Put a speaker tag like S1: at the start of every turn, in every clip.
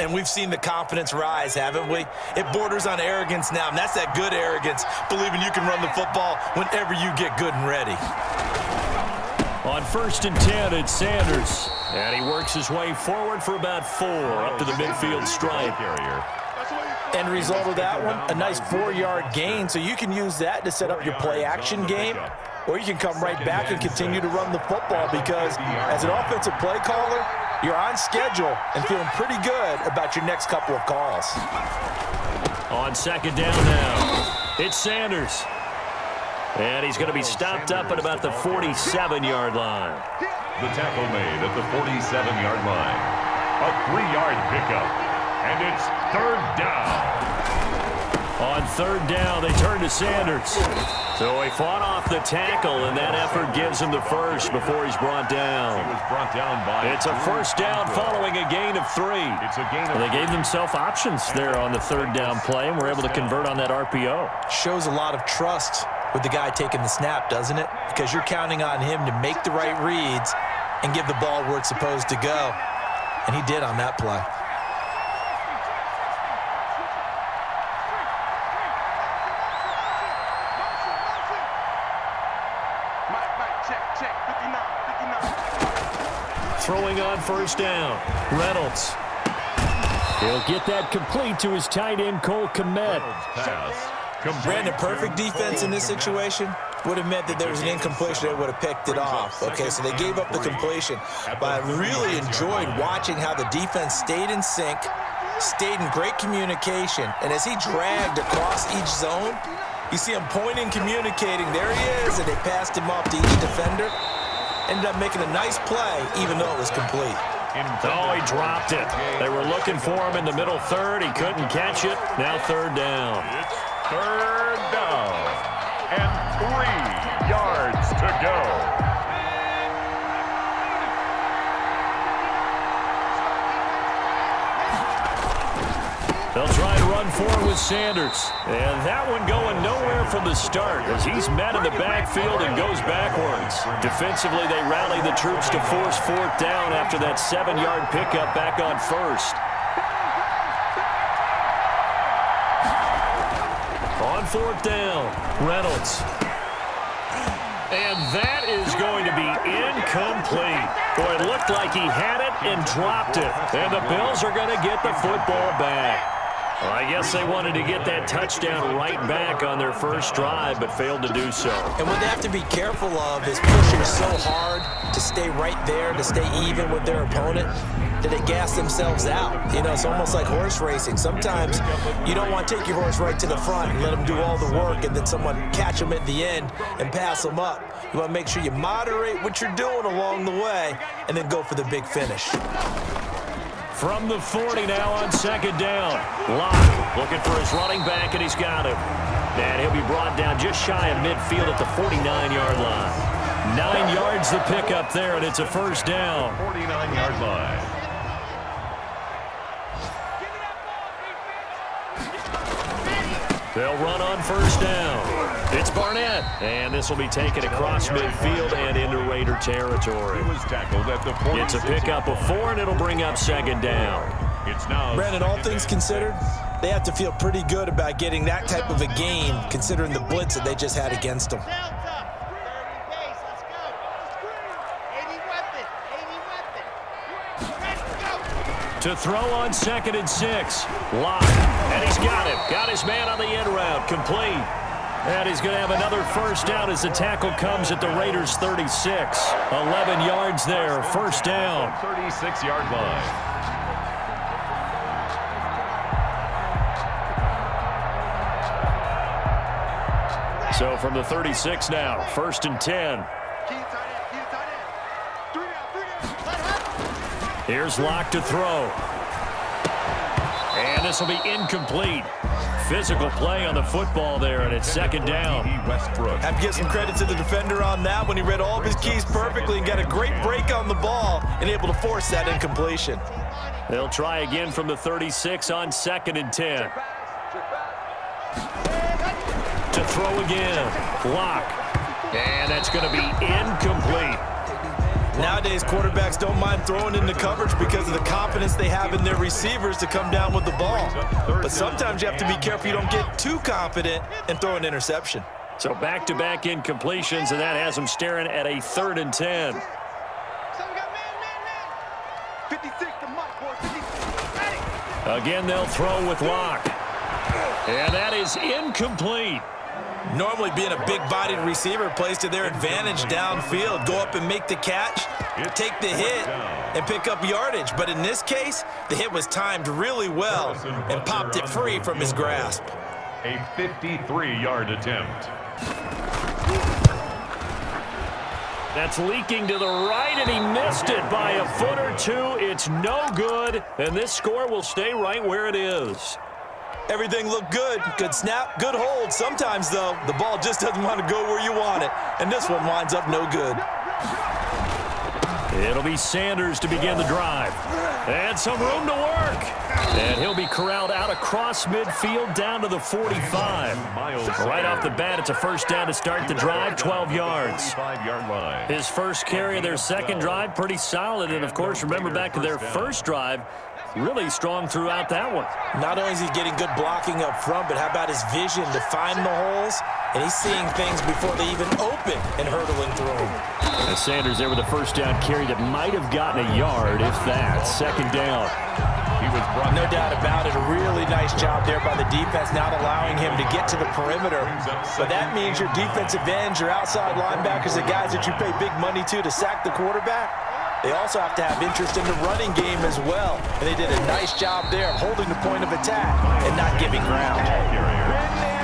S1: And we've seen the confidence rise, haven't we? It borders on arrogance now, and that's that good arrogance, believing you can run the football whenever you get good and ready.
S2: On 1st and 10, it's Sanders. And he works his way forward for about 4 up to the midfield stripe.
S1: End result of that one, a nice 4-yard gain, so you can use that to set up your play-action game, or you can come right back and continue to run the football because as an offensive play caller, you're on schedule and feeling pretty good about your next couple of calls.
S2: On 2nd down now, it's Sanders. And he's going to be stopped up at about the 47-yard line.
S3: The tackle made at the 47-yard line. A 3-yard pickup. And it's 3rd down.
S2: On 3rd down, they turn to Sanders. So he fought off the tackle, and that effort gives him the first before he's brought down.
S3: He was brought down by...
S2: It's a 1st down following a gain of 3.
S3: It's a gain of...
S2: They gave themselves options there on the 3rd down play, and were able to convert on that RPO.
S1: Shows a lot of trust with the guy taking the snap, doesn't it? Because you're counting on him to make the right reads and give the ball where it's supposed to go. And he did on that play.
S2: Throwing on 1st down, Reynolds. He'll get that complete to his tight end, Cole Kmet.
S1: Brandon, perfect defense in this situation would have meant that there was an incompletion. They would have picked it off. Okay, so they gave up the completion. But I really enjoyed watching how the defense stayed in sync, stayed in great communication. And as he dragged across each zone, you see him pointing, communicating. There he is, and they passed him off to each defender. Ended up making a nice play, even though it was complete.
S2: Oh, he dropped it. They were looking for him in the middle 3rd. He couldn't catch it. Now 3rd down.
S3: It's 3rd down. And 3 yards to go.
S2: They'll try and run forward with Sanders. And that one going nowhere from the start as he's met in the backfield and goes backwards. Defensively, they rally the troops to force 4th down after that 7-yard pickup back on 1st. On 4th down, Reynolds. And that is going to be incomplete. Boy, it looked like he had it and dropped it. And the Bills are going to get the football back. Well, I guess they wanted to get that touchdown right back on their first drive, but failed to do so.
S1: And what they have to be careful of is pushing so hard to stay right there, to stay even with their opponent, that they gas themselves out. You know, it's almost like horse racing. Sometimes you don't want to take your horse right to the front and let them do all the work and then someone catch them at the end and pass them up. You want to make sure you moderate what you're doing along the way and then go for the big finish.
S2: From the 40 now on 2nd down. Locke looking for his running back, and he's got him. And he'll be brought down just shy of midfield at the 49-yard line. 9 yards the pickup there, and it's a 1st down.
S3: 49-yard line.
S2: They'll run on 1st down. It's Barnett, and this will be taken across midfield and into Raider territory.
S3: He was tackled at the 46.
S2: It's a pickup of 4, and it'll bring up 2nd down.
S3: It's now
S1: Brandon, all things considered, they have to feel pretty good about getting that type of a gain, considering the blitz that they just had against them.
S2: To throw on 2nd and 6. Locke, and he's got him. Got his man on the end route, complete. And he's going to have another 1st down as the tackle comes at the Raiders' 36. 11 yards there, 1st down.
S3: 36-yard line.
S2: So from the 36 now, 1st and 10. Here's Locke to throw. And this will be incomplete. Physical play on the football there, and it's 2nd down.
S3: Westbrook.
S1: Have to give some credit to the defender on that when he read all of his keys perfectly and got a great break on the ball and able to force that incompletion.
S2: They'll try again from the 36 on 2nd and 10. To throw again. Locke. And that's going to be incomplete.
S1: Nowadays, quarterbacks don't mind throwing into coverage because of the confidence they have in their receivers to come down with the ball. But sometimes you have to be careful you don't get too confident and throw an interception.
S2: So back-to-back incompletions, and that has them staring at a 3rd and 10. Again, they'll throw with Locke. And that is incomplete.
S1: Normally being a big-bodied receiver plays to their advantage downfield. Go up and make the catch, take the hit, and pick up yardage. But in this case, the hit was timed really well and popped it free from his grasp.
S3: A 53-yard attempt.
S2: That's leaking to the right, and he missed it by a foot or two. It's no good, and this score will stay right where it is.
S1: Everything looked good. Good snap, good hold. Sometimes, though, the ball just doesn't want to go where you want it, and this one winds up no good.
S2: It'll be Sanders to begin the drive. And some room to work. And he'll be corralled out across midfield down to the 45. Right off the bat, it's a first down to start the drive, 12 yards. His first carry of their second drive, pretty solid. And, of course, remember back to their first drive, really strong throughout that one.
S1: Not only is he getting good blocking up front, but how about his vision to find the holes? And he's seeing things before they even open and hurtling through them.
S2: And Sanders there with a first down carry that might have gotten a yard, if that. Second down.
S1: No doubt about it. A really nice job there by the defense, not allowing him to get to the perimeter. But that means your defensive ends, your outside linebackers, the guys that you pay big money to sack the quarterback, they also have to have interest in the running game as well. And they did a nice job there of holding the point of attack and not giving ground.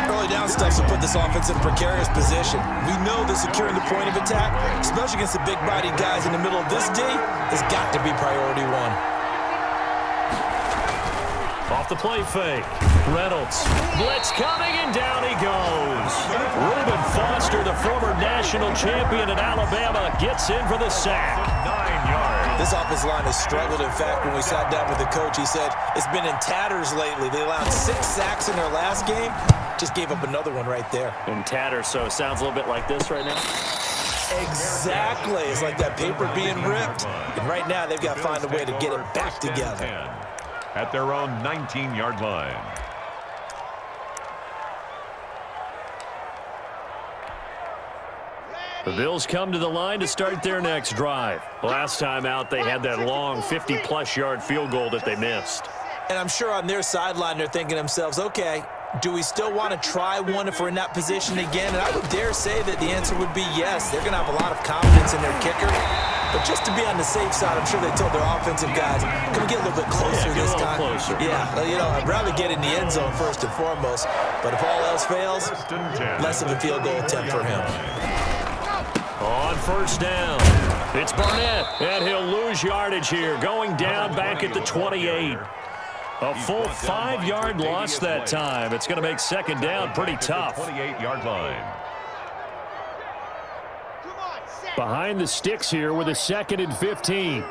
S1: Early down stuff to put this offense in a precarious position. We know that securing the point of attack, especially against the big-bodied guys in the middle of this D, has got to be priority one.
S2: Off the play fake. Reynolds. Blitz coming, and down he goes. Reuben Foster, the former national champion at Alabama, gets in for the sack. 9 yards.
S1: This offensive line has struggled. In fact, when we sat down with the coach, he said it's been in tatters lately. They allowed 6 sacks in their last game. Just gave up another one right there.
S2: In tatters, so it sounds a little bit like this right now.
S1: Exactly. It's like that paper being ripped. And right now, they've got to find a way to get it back together.
S3: At their own 19-yard line.
S2: The Bills come to the line to start their next drive. Last time out, they had that long 50-plus yard field goal that they missed.
S1: And I'm sure on their sideline, they're thinking to themselves, okay, do we still want to try one if we're in that position again? And I would dare say that the answer would be yes. They're going to have a lot of confidence in their kicker. But just to be on the safe side, I'm sure they told their offensive guys, can we get a little bit closer this time?
S2: Closer.
S1: Yeah, you know, I'd rather get in the end zone first and foremost. But if all else fails, less of a field goal attempt for him.
S2: On first down, it's Barnett, and he'll lose yardage here, going down back at the 28. A full 5-yard loss that time. It's going to make second down pretty tough.
S3: 28-yard line.
S2: Behind the sticks here with a 2nd and 15.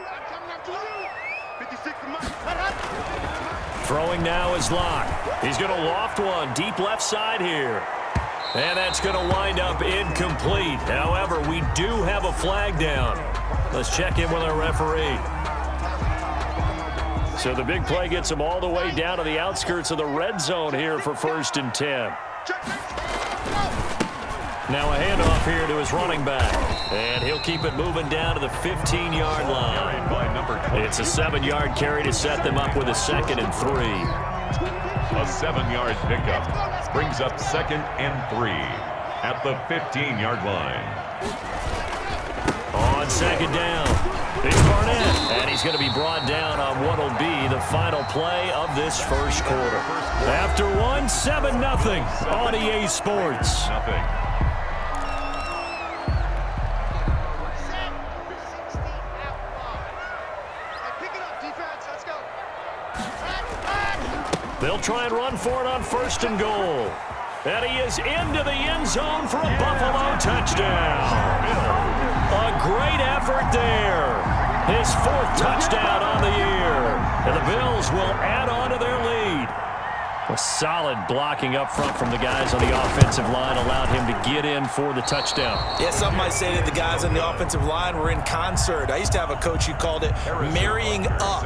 S2: Throwing now is Locke. He's going to loft one deep left side here. And that's going to wind up incomplete. However, we do have a flag down. Let's check in with our referee. So the big play gets him all the way down to the outskirts of the red zone here for 1st and 10. Now a handoff here to his running back. And he'll keep it moving down to the 15-yard line. It's a 7-yard carry to set them up with a 2nd and 3.
S3: A 7-yard pickup brings up 2nd and 3 at the 15-yard line.
S2: On second down, it's Barnett, and he's going to be brought down on what will be the final play of this first quarter. After one, 7-0 on EA Sports. They'll try and run for it on 1st and goal. And he is into the end zone for a Buffalo touchdown. A great effort there. His 4th touchdown on the year. And the Bills will add on to their lead. A solid blocking up front from the guys on the offensive line allowed him to get in for the touchdown.
S1: Yeah, some might say that the guys on the offensive line were in concert. I used to have a coach who called it marrying up,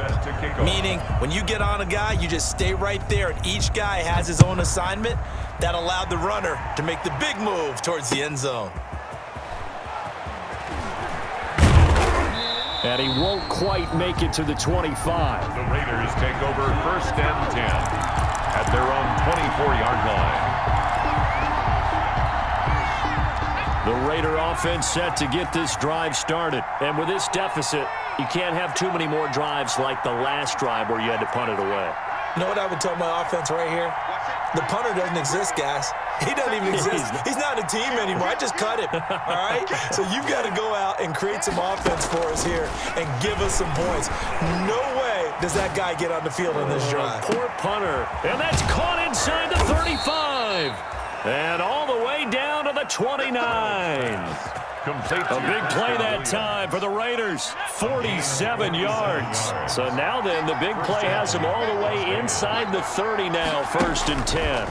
S1: meaning when you get on a guy, you just stay right there, and each guy has his own assignment. That allowed the runner to make the big move towards the end zone.
S2: And he won't quite make it to the 25.
S3: The Raiders take over 1st and 10 at their own 24-yard line.
S2: The Raider offense set to get this drive started. And with this deficit, you can't have too many more drives like the last drive where you had to punt it away.
S1: You know what I would tell my offense right here? The punter doesn't exist, guys. He doesn't even exist. He's not a team anymore. I just cut him, all right? So you've got to go out and create some offense for us here and give us some points. No way does that guy get on the field on this drive.
S2: Poor punter. And that's caught inside the 35. And all the way down to the 29. A big play that time for the Raiders. 47 yards. So now then, the big play has them all the way inside the 30 now, 1st and 10.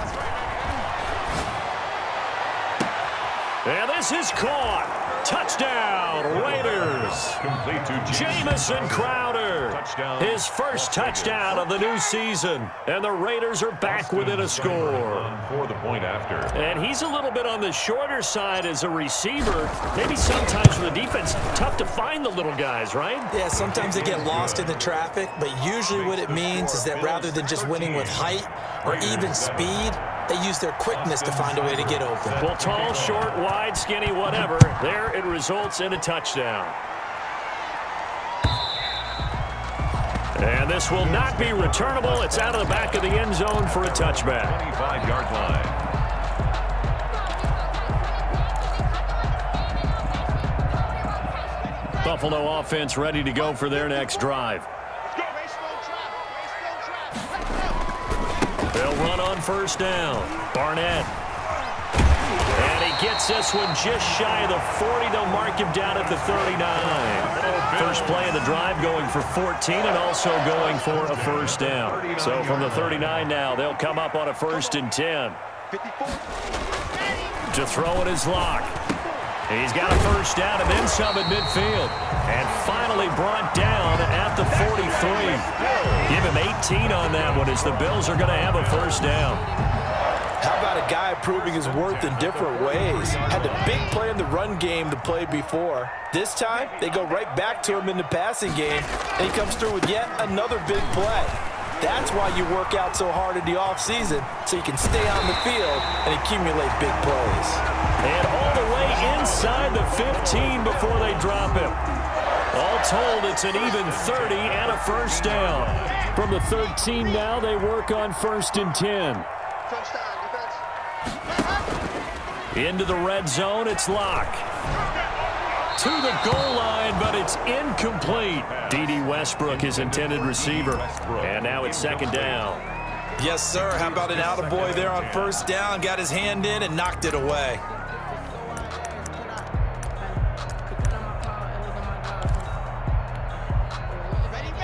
S2: And this is caught. Touchdown, Raiders.
S3: Complete to
S2: Jamison Crowder. His first touchdown of the new season. And the Raiders are back within a score.
S3: For the point after.
S2: And he's a little bit on the shorter side as a receiver. Maybe sometimes for the defense, tough to find the little guys, right?
S1: Yeah, sometimes they get lost in the traffic, but usually what it means is that rather than just winning with height or even speed, they use their quickness to find a way to get open.
S2: Well, tall, short, wide, skinny, whatever. There it results in a touchdown. And this will not be returnable. It's out of the back of the end zone for a touchback.
S3: 25-yard line.
S2: Buffalo offense ready to go for their next drive. They'll run on 1st down. Barnett. And he gets this one just shy of the 40. They'll mark him down at the 39. First play of the drive going for 14 and also going for a 1st down. So from the 39 now, they'll come up on a 1st and 10. To throw in his lock. He's got a 1st down and then some at midfield. And finally brought down at the 43. Give him 18 on that one as the Bills are going to have a 1st down.
S1: How about a guy proving his worth in different ways? Had the big play in the run game the play before. This time, they go right back to him in the passing game, and he comes through with yet another big play. That's why you work out so hard in the offseason, so you can stay on the field and accumulate big plays.
S2: And all the way inside the 15 before they drop him. All told, it's an even 30 and a 1st down. From the 13 now, they work on 1st and 10. Into the red zone, it's Locke. To the goal line, but it's incomplete. D.D. Westbrook, his intended receiver. And now it's 2nd down.
S1: Yes, sir. How about an attaboy there on 1st down? Got his hand in and knocked it away.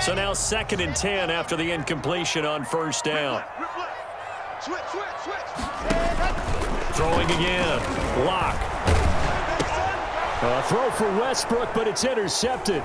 S2: So now 2nd and 10 after the incompletion on 1st down. Throwing again. Locke. A throw for Westbrook, but it's intercepted.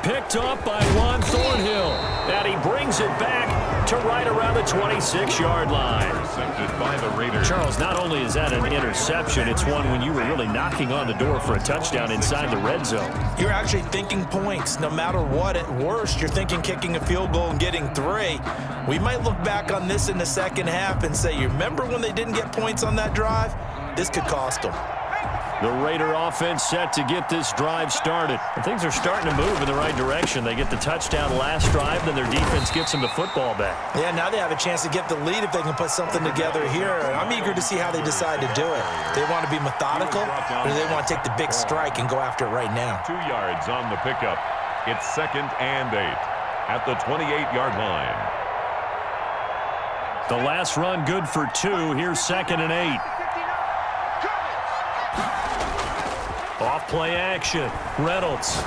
S2: Picked up by Juan Thornhill. And he brings it back to right around the 26-yard line.
S3: Intercepted by the Raiders.
S2: Charles, not only is that an interception, it's one when you were really knocking on the door for a touchdown inside the red zone.
S1: You're actually thinking points. No matter what, at worst, you're thinking kicking a field goal and getting 3. We might look back on this in the second half and say, you remember when they didn't get points on that drive? This could cost them.
S2: The Raider offense set to get this drive started. And things are starting to move in the right direction. They get the touchdown last drive, then their defense gets them the football back.
S1: Yeah, now they have a chance to get the lead if they can put something together here. I'm eager to see how they decide to do it. They want to be methodical, or do they want to take the big strike and go after it right now?
S3: 2 yards on the pickup. It's 2nd and 8 at the 28-yard line.
S2: The last run good for 2. Here's 2nd and 8. Off play action. Reynolds.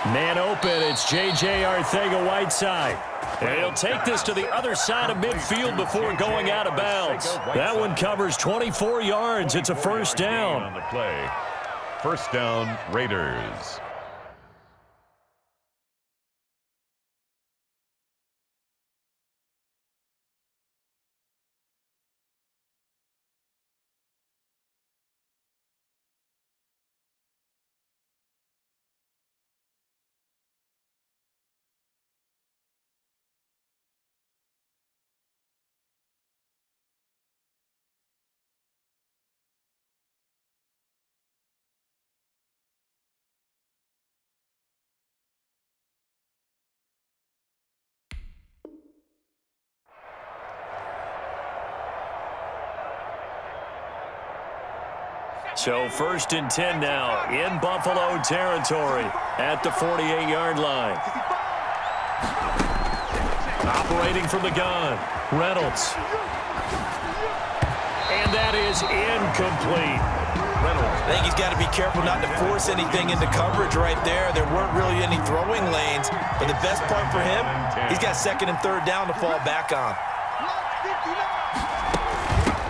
S2: Man open. It's J.J. Arcega-Whiteside. And he'll take this to the other side of midfield before going out of bounds. That one covers 24 yards. It's a first down.
S3: On the play. First down, Raiders.
S2: So 1st and 10 now in Buffalo territory at the 48-yard line. Operating from the gun, Reynolds. And that is incomplete.
S1: Reynolds, I think he's got to be careful not to force anything into coverage right there. There weren't really any throwing lanes, but the best part for him, he's got 2nd and 3rd down to fall back on.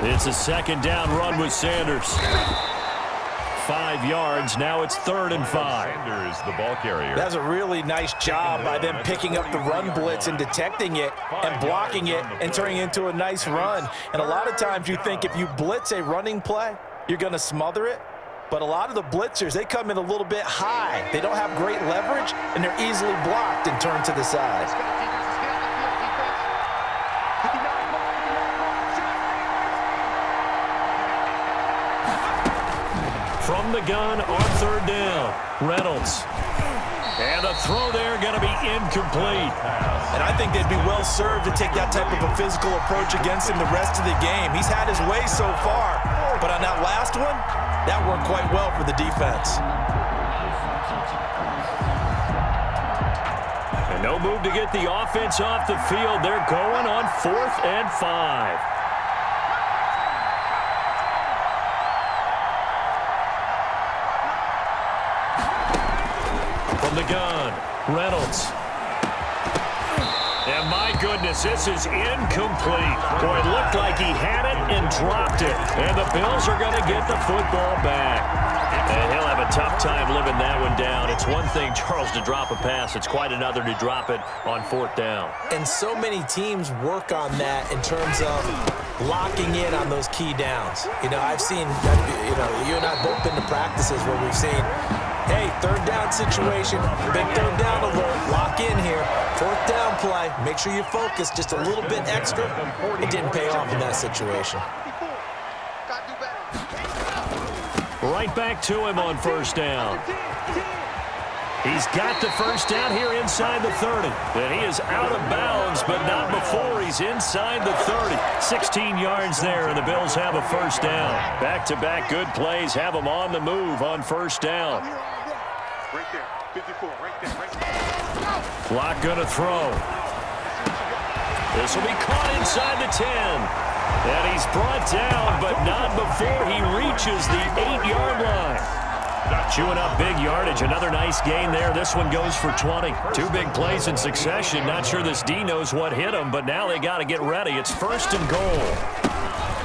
S2: It's a 2nd down run with Sanders. 5 yards. Now it's 3rd and 5.
S3: Sanders, the ball carrier.
S1: That's a really nice job by them picking up the run blitz and detecting it and blocking it and turning it into a nice run. And a lot of times you think if you blitz a running play, you're going to smother it. But a lot of the blitzers, they come in a little bit high. They don't have great leverage, and they're easily blocked and turned to the side.
S2: From the gun on 3rd down, Reynolds. And the throw there going to be incomplete.
S1: And I think they'd be well served to take that type of a physical approach against him the rest of the game. He's had his way so far, but on that last one, that worked quite well for the defense.
S2: And no move to get the offense off the field. They're going on 4th and 5. The gun, Reynolds. And my goodness, this is incomplete. Boy, it looked like he had it and dropped it. And the Bills are going to get the football back. And he'll have a tough time living that one down. It's one thing, Charles, to drop a pass. It's quite another to drop it on 4th down.
S1: And so many teams work on that in terms of locking in on those key downs. You know, I've seen, you and I both been to practices where we've seen, hey, 3rd down situation, big 3rd down alert, lock in here, 4th down play, make sure you focus just a little bit extra. It didn't pay off in that situation.
S2: Right back to him on 1st down. He's got the 1st down here inside the 30. And he is out of bounds, but not before he's inside the 30. 16 yards there, and the Bills have a 1st down. Back-to-back good plays have them on the move on 1st down.
S4: Right there, 54, right there.
S2: Clock going to throw. This will be caught inside the 10. And he's brought down, but not before he reaches the 8-yard line. Chewing up big yardage. Another nice gain there. This one goes for 20. 2 big plays in succession. Not sure this D knows what hit him, but now they got to get ready. It's 1st and goal.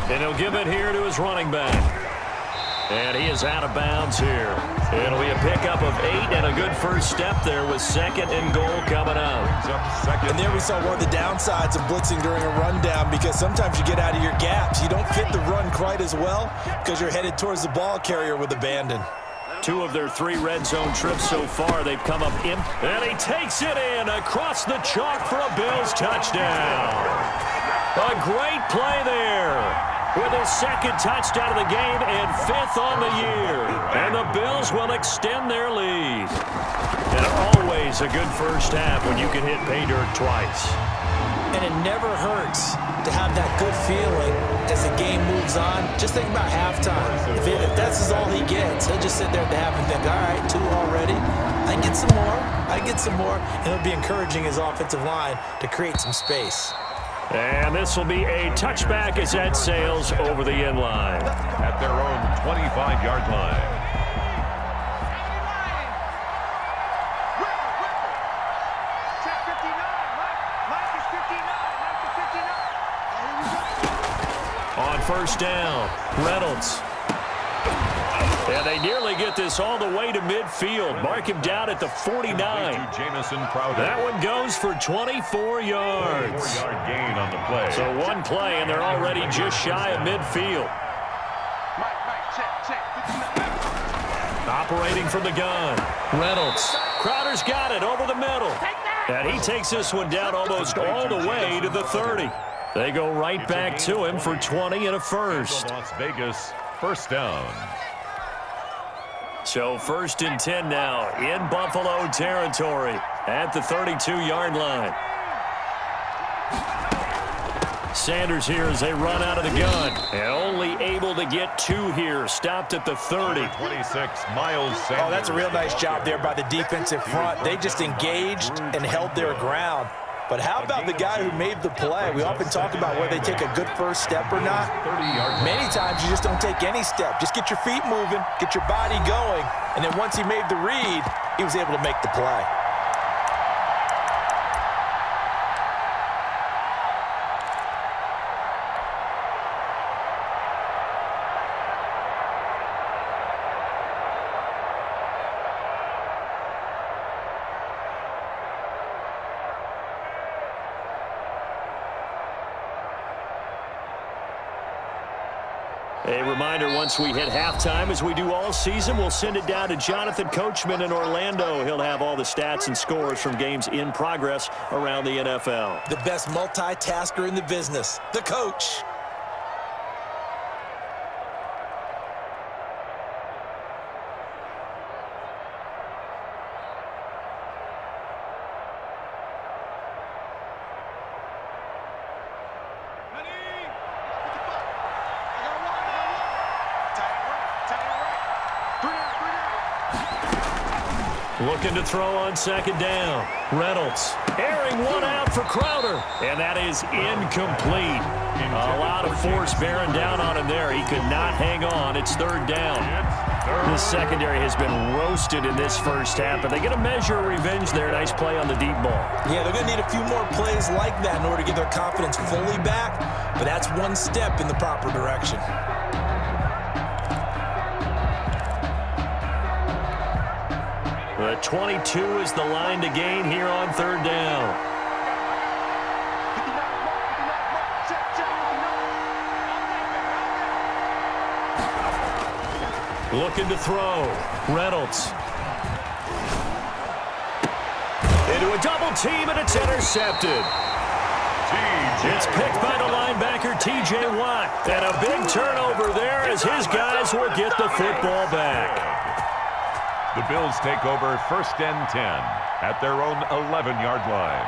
S2: And he'll give it here to his running back. And he is out of bounds here. It'll be a pickup of 8 and a good first step there with 2nd and goal coming up.
S1: And there we saw one of the downsides of blitzing during a rundown, because sometimes you get out of your gaps. You don't fit the run quite as well because you're headed towards the ball carrier with abandon.
S2: 2 of their 3 red zone trips so far, they've come up in. And he takes it in across the chalk for a Bills touchdown. A great play there with his 2nd touchdown of the game and 5th on the year. And the Bills will extend their lead. And always a good first half when you can hit pay dirt twice.
S1: And it never hurts to have that good feeling as the game moves on. Just think about halftime. If that's all he gets, he'll just sit there at the half and think, all right, 2 already. I get some more. I get some more. And it'll be encouraging his offensive line to create some space.
S2: And this will be a touchback as that sails over the end line.
S3: At their own 25-yard line.
S4: Check 59. Mike
S2: first down. Reynolds. And they nearly get this all the way to midfield. Mark him down at the 49. That one goes for 24 yards.
S3: 4-yard gain on the play.
S2: So one play, and they're already just shy of midfield. Operating from the gun. Reynolds. Crowder's got it over the middle. And he takes this one down almost all the way to the 30. They go right back to him for 20 and a first.
S3: Las Vegas, first down.
S2: So 1st and 10 now in Buffalo territory at the 32-yard line. Sanders here as they run out of the gun. And only able to get 2 here. Stopped at the 30.
S3: 26, Miles Sanders.
S1: Oh, that's a real nice job there by the defensive front. They just engaged and held their ground. But how about the guy who made the play? We often talk about whether they take a good first step or not. Many times you just don't take any step. Just get your feet moving, get your body going, and then once he made the read, he was able to make the play.
S2: A reminder, once we hit halftime, as we do all season, we'll send it down to Jonathan Coachman in Orlando. He'll have all the stats and scores from games in progress around the NFL.
S1: The best multitasker in the business, the coach.
S2: Looking to throw on 2nd down. Reynolds airing one out for Crowder. And that is incomplete. A lot of force bearing down on him there. He could not hang on. It's 3rd down. This secondary has been roasted in this first half, but they get a measure of revenge there. Nice play on the deep ball.
S1: Yeah, they're going to need a few more plays like that in order to get their confidence fully back, but that's one step in the proper direction.
S2: The 22 is the line to gain here on 3rd down. Looking to throw. Reynolds. Into a double team, and it's intercepted. It's picked by the linebacker, T.J. Watt. And a big turnover there as his guys will get the football back.
S3: The Bills take over 1st and 10 at their own 11-yard line.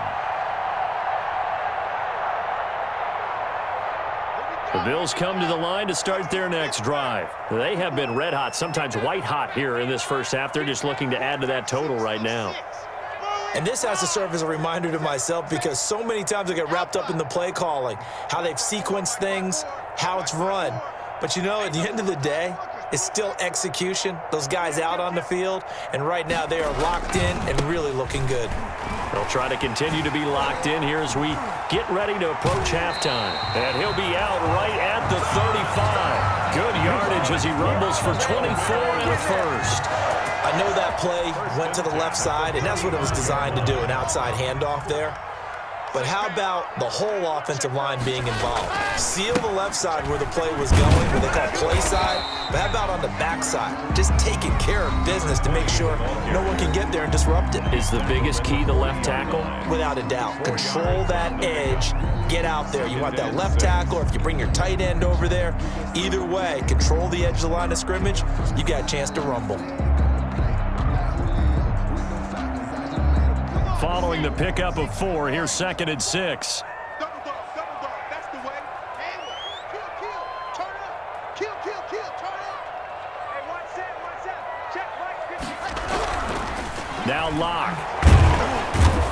S2: The Bills come to the line to start their next drive. They have been red hot, sometimes white hot here in this first half. They're just looking to add to that total right now.
S1: And this has to serve as a reminder to myself because so many times I get wrapped up in the play calling, how they've sequenced things, how it's run. But, you know, at the end of the day, it's still execution. Those guys out on the field, and right now they are locked in and really looking good.
S2: They'll try to continue to be locked in here as we get ready to approach halftime. And he'll be out right at the 35. Good yardage as he rumbles for 24 and a first.
S1: I know that play went to the left side, and that's what it was designed to do, an outside handoff there. But how about the whole offensive line being involved? Seal the left side where the play was going, what they call play side. But how about on the back side? Just taking care of business to make sure no one can get there and disrupt it.
S2: Is the biggest key the left tackle?
S1: Without a doubt. Control that edge. Get out there. You want that left tackle, or if you bring your tight end over there, either way, control the edge of the line of scrimmage, you got a chance to rumble.
S2: Following the pickup of 4, here's 2nd and 6.
S4: Double dog, that's the way. Handle it. Kill, turn up. Kill, turn up. Hey, one set. Check, right.
S2: Now Locke.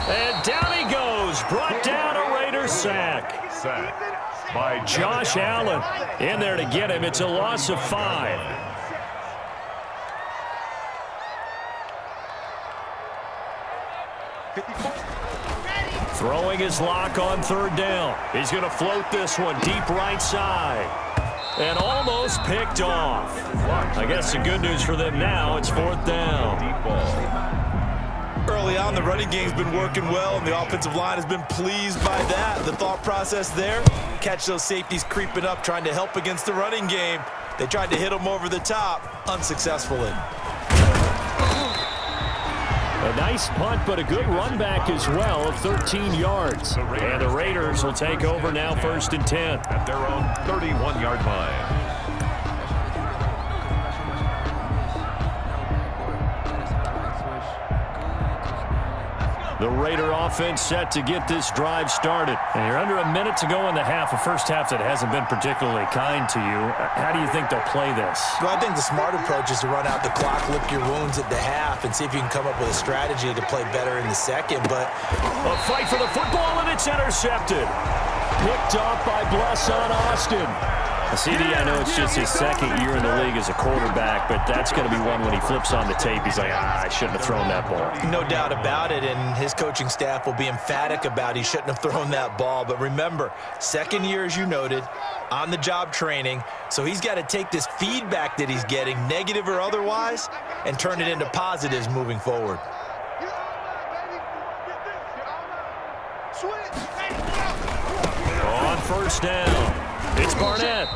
S2: And down he goes. Brought down a Raider sack.
S3: Sack by
S2: Josh Allen in there to get him. It's a loss of 5. Throwing his Lock on 3rd down. He's going to float this one deep right side. And almost picked off. I guess the good news for them now, it's 4th down.
S1: Early on, the running game's been working well, and the offensive line has been pleased by that. The thought process there, catch those safeties creeping up, trying to help against the running game. They tried to hit them over the top, unsuccessfully.
S2: A nice punt, but a good run back as well of 13 yards. And the Raiders will take over now 1st and 10.
S3: At their own 31-yard line.
S2: The Raider offense set to get this drive started. And you're under a minute to go in the half, a first half that hasn't been particularly kind to you. How do you think they'll play this?
S1: Well, I think the smart approach is to run out the clock, lick your wounds at the half, and see if you can come up with a strategy to play better in the second. But
S2: a fight for the football, and it's intercepted. Picked off by Blesson Austin. CD, I know it's just his second year in the league as a quarterback, but that's going to be one when he flips on the tape. He's like, I shouldn't have thrown that ball.
S1: No doubt about it, and his coaching staff will be emphatic about he shouldn't have thrown that ball. But remember, second year, as you noted, on-the-job training, so he's got to take this feedback that he's getting, negative or otherwise, and turn it into positives moving forward.
S2: On 1st down. It's Barnett.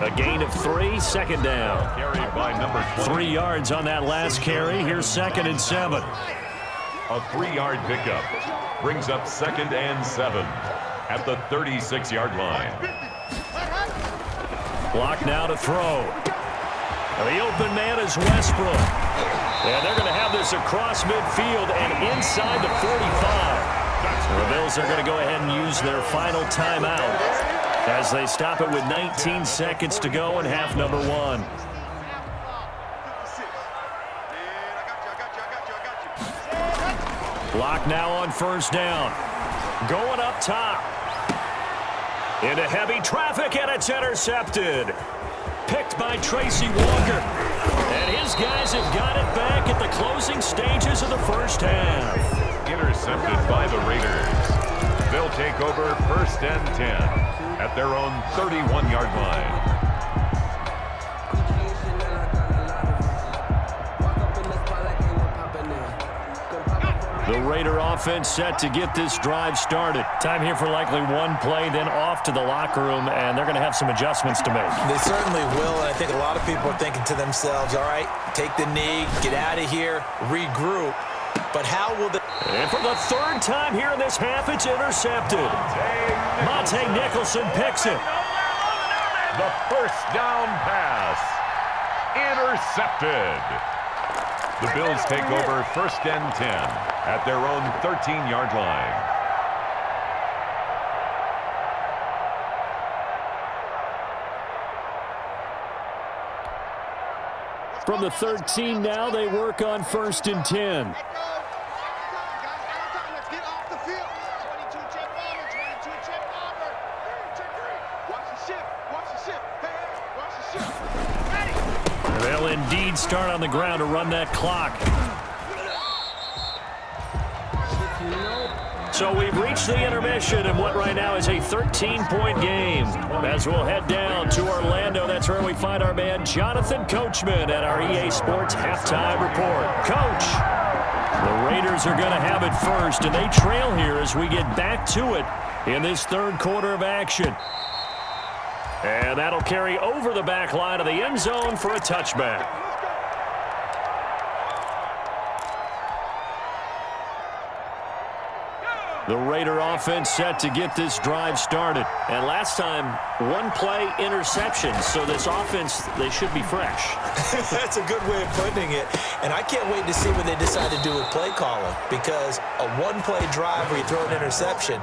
S2: A gain of 3, 2nd down.
S3: Carried by number 20.
S2: 3 yards on that last carry. Here's 2nd and 7.
S3: A 3-yard pickup brings up 2nd and 7 at the 36-yard line.
S2: Block now to throw. The open man is Westbrook. And they're going to have this across midfield and inside the 45. The Bills are going to go ahead and use their final timeout as they stop it with 19 seconds to go in half number 1. Block now on 1st down. Going up top. Into heavy traffic, and it's intercepted. Picked by Tracy Walker. And his guys have got it back at the closing stages of the first half.
S3: Intercepted by the Raiders. They'll take over 1st and 10 at their own 31-yard line.
S2: The Raider offense set to get this drive started. Time here for likely one play, then off to the locker room, and they're going to have some adjustments to make.
S1: They certainly will, and I think a lot of people are thinking to themselves, all right, take the knee, get out of here, regroup. But how will they...
S2: And for the 3rd time here in this half, it's intercepted. Monte Nicholson picks it.
S3: The 1st down pass. Intercepted. The Bills take over 1st and 10 at their own 13-yard line.
S2: From the 13 now, they work on 1st and 10. They'll indeed start on the ground to run that clock. So we've reached the intermission in what right now is a 13-point game. As we'll head down to Orlando, that's where we find our man Jonathan Coachman at our EA Sports Halftime Report. Coach, the Raiders are going to have it first, and they trail here as we get back to it in this 3rd quarter of action. And that'll carry over the back line of the end zone for a touchback. The Raider offense set to get this drive started. And last time, 1-play interception. So this offense, they should be fresh.
S1: That's a good way of putting it. And I can't wait to see what they decide to do with play calling. Because a 1-play drive where you throw an interception,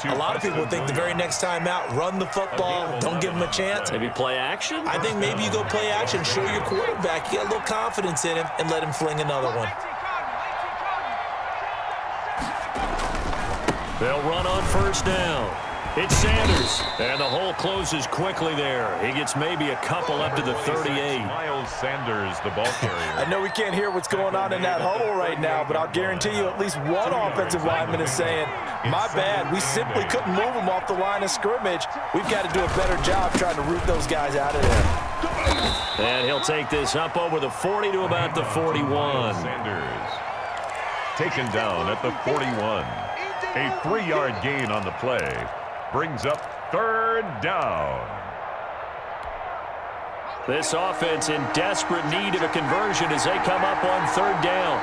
S1: a lot of people think the very next time out, run the football, don't give them a chance.
S2: Maybe play action?
S1: I think maybe you go play action, show your quarterback, you get a little confidence in him, and let him fling another one.
S2: They'll run on first down. It's Sanders, and the hole closes quickly there. He gets maybe a couple up to the 38.
S3: Miles Sanders, the ball carrier.
S1: I know we can't hear what's going on in that huddle right now, but I'll guarantee you at least one offensive lineman is saying, my bad, we simply couldn't move them off the line of scrimmage. We've got to do a better job trying to root those guys out of there.
S2: And he'll take this up over the 40 to about the 41.
S3: Sanders taken down at the 41. A 3-yard gain on the play. Brings up third down.
S2: This offense in desperate need of a conversion as they come up on third down.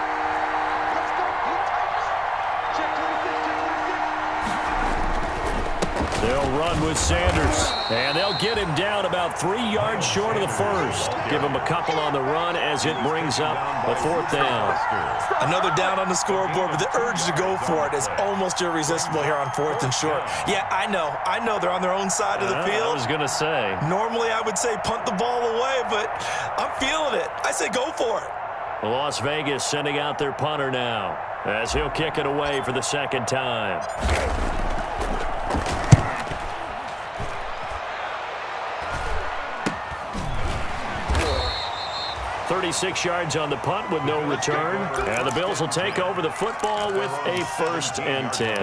S2: They'll run with Sanders, and they'll get him down about 3 yards short of the first. Give him a couple on the run as it brings up a fourth down.
S1: Another down on the scoreboard, but the urge to go for it is almost irresistible here on fourth and short. Yeah, I know they're on their own side of the field.
S2: I was going to say.
S1: Normally I would say punt the ball away, but I'm feeling it. I say go for it.
S2: Las Vegas sending out their punter now as he'll kick it away for the second time. 36 yards on the punt with no return. And the Bills will take over the football with a 1st and 10.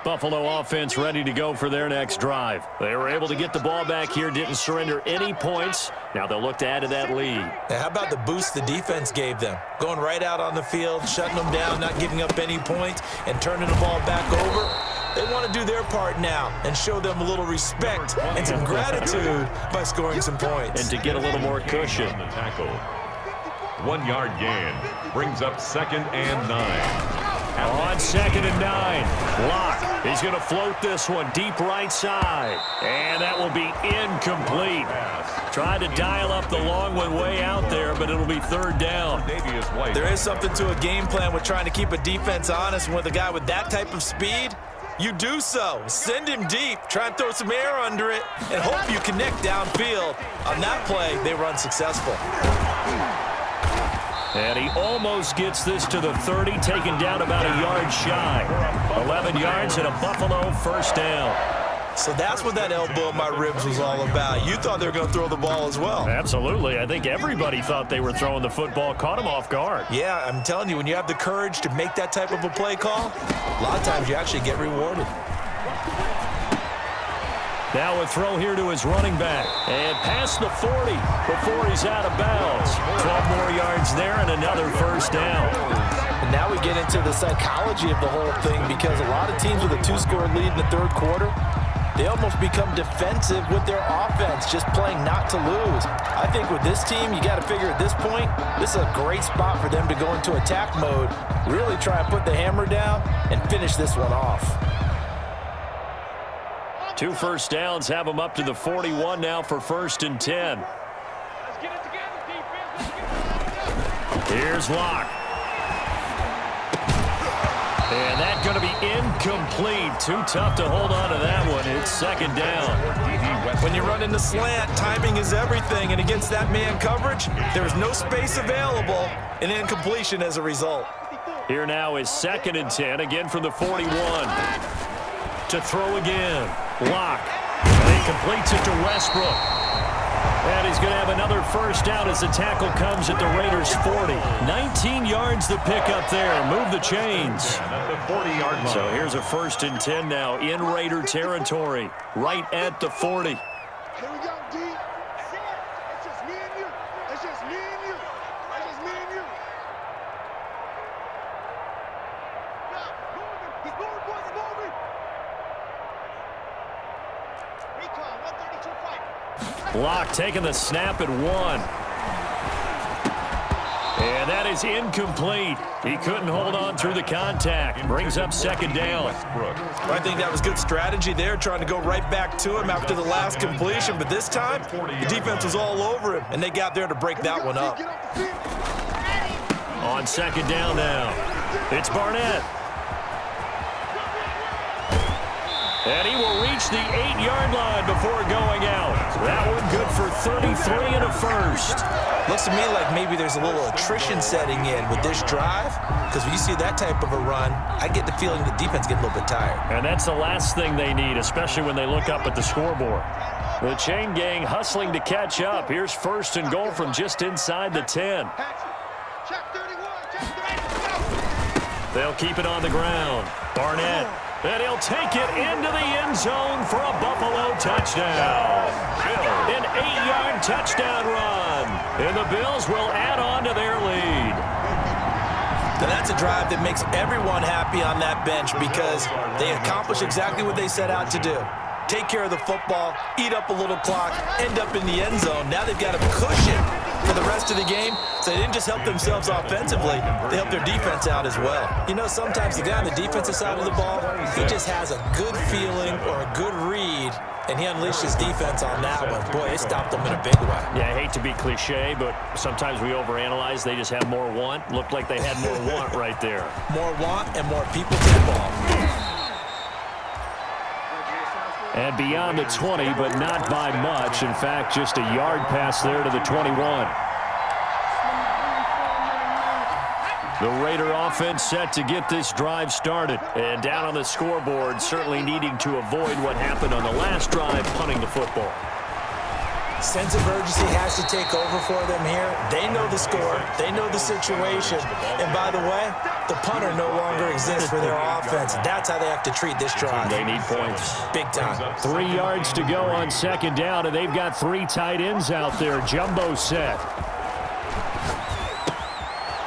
S2: Buffalo offense ready to go for their next drive. They were able to get the ball back here, didn't surrender any points. Now they'll look to add to that lead.
S1: Now, how about the boost the defense gave them? Going right out on the field, shutting them down, not giving up any points, and turning the ball back over. They want to do their part now and show them a little respect and some gratitude by scoring some points.
S2: And to get a little more cushion.
S3: The tackle. 1 yard gain brings up 2nd and 9.
S2: On 2nd and 9, Locke. He's going to float this one deep right side. And that will be incomplete. Tried to dial up the long one way out there, but it'll be 3rd down.
S1: There is something to a game plan with trying to keep a defense honest. With a guy with that type of speed, you do so. Send him deep. Try and throw some air under it and hope you connect downfield. On that play, they were unsuccessful.
S2: And he almost gets this to the 30, taken down about a yard shy. 11 yards and a Buffalo 1st down.
S1: So that's what that elbow in my ribs was all about. You thought they were going to throw the ball as well.
S2: Absolutely. I think everybody thought they were throwing the football, caught him off guard.
S1: Yeah, I'm telling you, when you have the courage to make that type of a play call, a lot of times you actually get rewarded.
S2: Now a throw here to his running back. And past the 40 before he's out of bounds. 12 more yards there and another 1st down.
S1: And now we get into the psychology of the whole thing, because a lot of teams with a 2-score lead in the 3rd quarter, they almost become defensive with their offense, just playing not to lose. I think with this team, you got to figure at this point, this is a great spot for them to go into attack mode, really try and put the hammer down and finish this one off.
S2: 2 first downs have them up to the 41 now for 1st and 10. Here's Locke. And that's going to be incomplete. Too tough to hold on to that one. It's 2nd down.
S1: When you run in the slant, timing is everything. And against that man coverage, there's no space available, and incompletion as a result.
S2: Here now is 2nd and 10, again from the 41. To throw again. Locke. And he completes it to Westbrook. And he's going to have another 1st down as the tackle comes at the Raiders' 40. 19 yards to pick up there. Move the chains. So here's a 1st and 10 now in Raider territory. Right at the 40.
S4: Here we go, D. It's just me and you. It's just me and you. It's just me and you. He's moving, boys. He's moving. Recon, 132 fight.
S2: Locke taking the snap at 1. And that is incomplete. He couldn't hold on through the contact. Brings up 2nd down.
S1: I think that was good strategy there, trying to go right back to him after the last completion. But this time, the defense was all over him, and they got there to break that one up.
S2: On 2nd down now, it's Barnett. And he will reach the 8-yard line before going out. That one good for 33 and a first.
S1: Looks to me like maybe there's a little attrition setting in with this drive, because when you see that type of a run, I get the feeling the defense getting a little bit tired.
S2: And that's the last thing they need, especially when they look up at the scoreboard. The chain gang hustling to catch up. Here's first and goal from just inside the 10. They'll keep it on the ground. Barnett. And he'll take it into the end zone for a Buffalo touchdown. An 8-yard touchdown run. And the Bills will add on to their lead.
S1: And that's a drive that makes everyone happy on that bench because they accomplish exactly what they set out to do. Take care of the football, eat up a little clock, end up in the end zone. Now they've got a cushion for the rest of the game, so they didn't just help themselves offensively, they helped their defense out as well. You know, sometimes the guy on the defensive side of the ball, he just has a good feeling or a good read, and he unleashed his defense on that one. Boy, it stopped them in a big way.
S2: Yeah, I hate to be cliche, but sometimes we overanalyze. They just have more want. Looked like they had more want right there.
S1: More want and more people to the ball.
S2: And beyond the 20, but not by much. In fact, just a yard pass there to the 21. The Raider offense set to get this drive started. And down on the scoreboard, certainly needing to avoid what happened on the last drive, punting the football.
S1: Sense of urgency has to take over for them here. They know the score. They know the situation. And by the way, the punter no longer exists for their offense. That's how they have to treat this drive.
S2: They need points.
S1: Big time.
S2: 3 yards to go on second down, and they've got 3 tight ends out there. Jumbo set.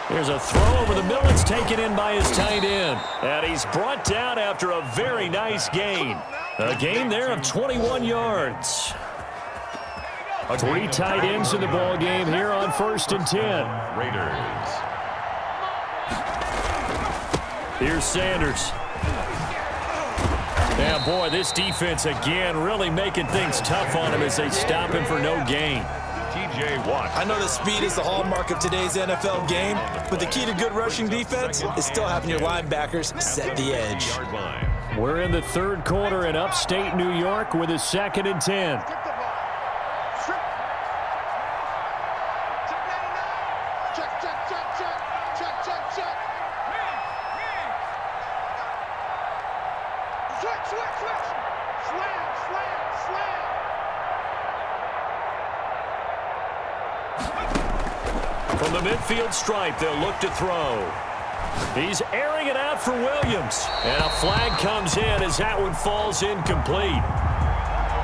S2: Here's a throw over the middle. It's taken in by his tight end. And he's brought down after a very nice gain. A gain there of 21 yards. 3 tight ends in the ball game here on 1st and 10.
S3: Raiders.
S2: Here's Sanders. Yeah, boy, this defense again really making things tough on him as they stop him for no gain.
S3: T.J. Watt.
S1: I know that speed is the hallmark of today's NFL game, but the key to good rushing defense is still having your linebackers set the edge.
S2: We're in the 3rd quarter in upstate New York with a 2nd and 10. From the midfield stripe, they'll look to throw. He's airing it out for Williams. And a flag comes in as that one falls incomplete.